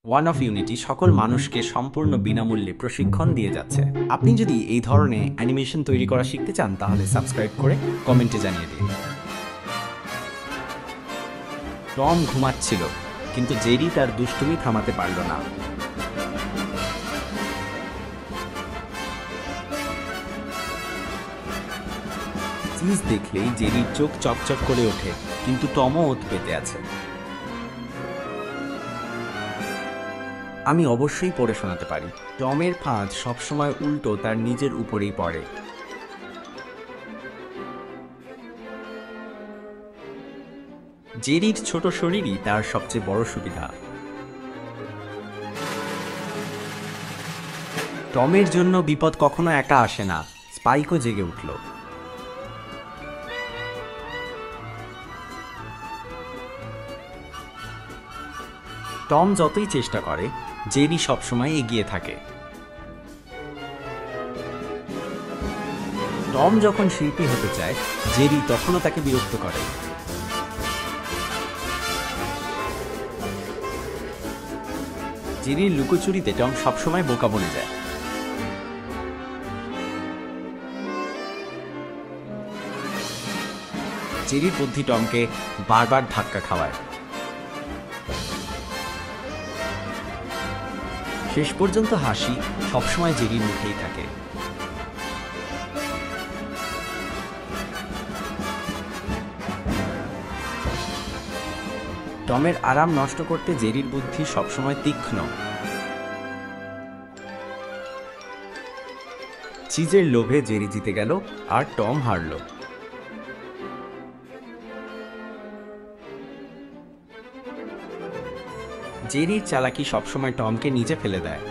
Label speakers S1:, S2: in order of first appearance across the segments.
S1: One of unity সকল মানুষকে সম্পূর্ণ বিনামূল্যে প্রশিক্ষণ দিয়ে যাচ্ছে। আপনি যদি এই ধরনের অ্যানিমেশন তৈরি করা শিখতে চান তাহলে সাবস্ক্রাইব করে কমেন্টে জানিয়ে দিন। টম ঘুমাচ্ছিল, কিন্তু জেরি তার দুষ্টুমি থামাতে পারল না। চিজ দেখলেই জেরির চোখ চকচক করে ওঠে, কিন্তু টমও ওত পেতে আছে। আমি অবশ্যই পড়ে শোনাতে পারি। টমের ফাঁদ সবসময় উল্টো তার নিজের উপরেই পড়ে। জেরির ছোট শরীরই তার সবচেয়ে বড় সুবিধা। টমের জন্য বিপদ কখনো একা আসে না। স্পাইকও জেগে উঠল। টম যতই চেষ্টা করে, জেরি সবসময় এগিয়ে থাকে। টম যখন শিল্পী হতে চায়, জেরি তখনও তাকে বিরক্ত করে। জেরির লুকোচুরিতে টম সবসময় বোকা বনে যায়। জেরির বুদ্ধি টমকে বারবার ধাক্কা খাওয়ায়। শেষ পর্যন্ত হাসি সবসময় জেরির মুখেই থাকে। টমের আরাম নষ্ট করতে জেরির বুদ্ধি সবসময় তীক্ষ্ণ। চিজের লোভে জেরি জিতে গেল আর টম হারল। জেরির চালাকি সবসময় টমকে নিচে ফেলে দেয়।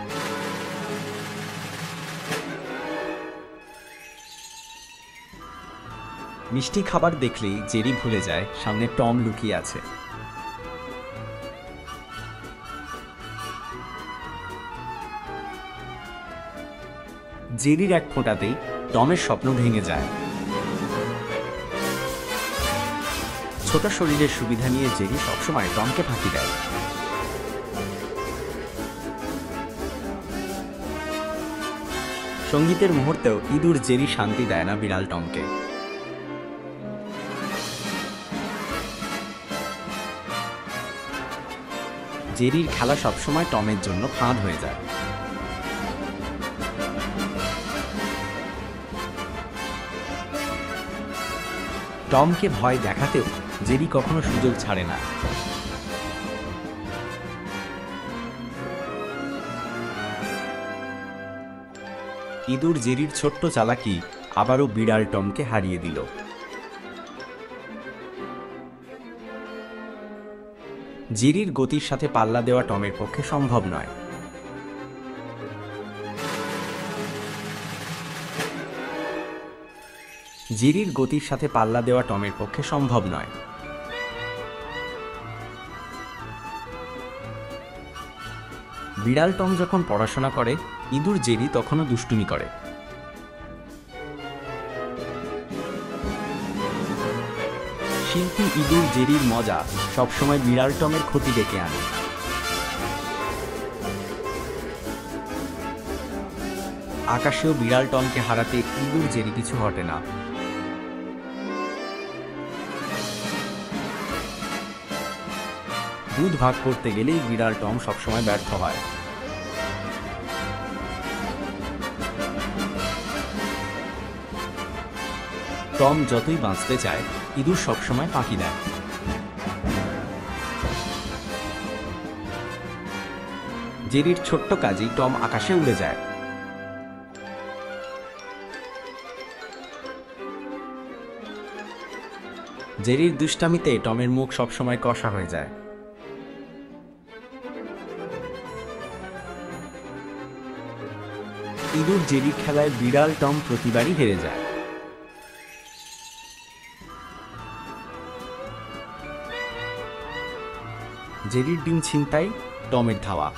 S1: মিষ্টি খাবার দেখলেই জেরি ভুলে যায় সামনে টম লুকিয়ে আছে। জেরির এক ফোঁটাতেই টমের স্বপ্ন ভেঙে যায়। ছোট শরীরের সুবিধা নিয়ে জেরি সবসময় টমকে ফাঁকি দেয়। সঙ্গীতের মুহূর্তেও ইঁদুর জেরি শান্তি দেয় না বিড়াল টমকে। জেরির খেলা সবসময় টমের জন্য ফাঁদ হয়ে যায়। টমকে ভয় দেখাতেও জেরি কখনো সুযোগ ছাড়ে না। ইঁদুর জেরির ছোট্ট চালাকি আবারও বিড়াল টমকে হারিয়ে দিল। জেরির গতির সাথে পাল্লা দেওয়া টমের পক্ষে সম্ভব নয়। জেরির গতির সাথে পাল্লা দেওয়া টমের পক্ষে সম্ভব নয়। বিড়াল টম যখন পড়াশোনা করে, ইঁদুর জেরি তখনও দুষ্টুমি করে। শিল্পী ইঁদুর জেরির মজা সবসময় বিড়াল টমের ক্ষতি ডেকে আনে। আকাশেও বিড়াল টমকে হারাতে ইঁদুর জেরি কিছু হটে না। দুধ ভাগ করতে গেলেই বিড়াল টম সবসময় ব্যর্থ হয়। টম যতই বাঁচতে চায়, ইঁদুর সবসময় ফাঁকি দেয়। জেরির ছোট্ট কাজেই টম আকাশে উড়ে যায়। জেরির দুষ্টামিতে টমের মুখ সবসময় কষা হয়ে যায়। ইঁদুর জেরির খেলায় বিড়াল টম প্রতিবারই হেরে যায়। জেরির ডিম ছিনতাই, টমের ধাওয়া।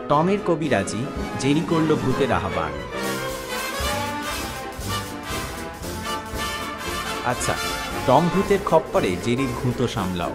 S1: টমের কবিরাজি, জেরি করল ভূতের আহ্বান। আচ্ছা, টম ভূতের খপ্পরে জেরির ঘুঁতো সামলাও।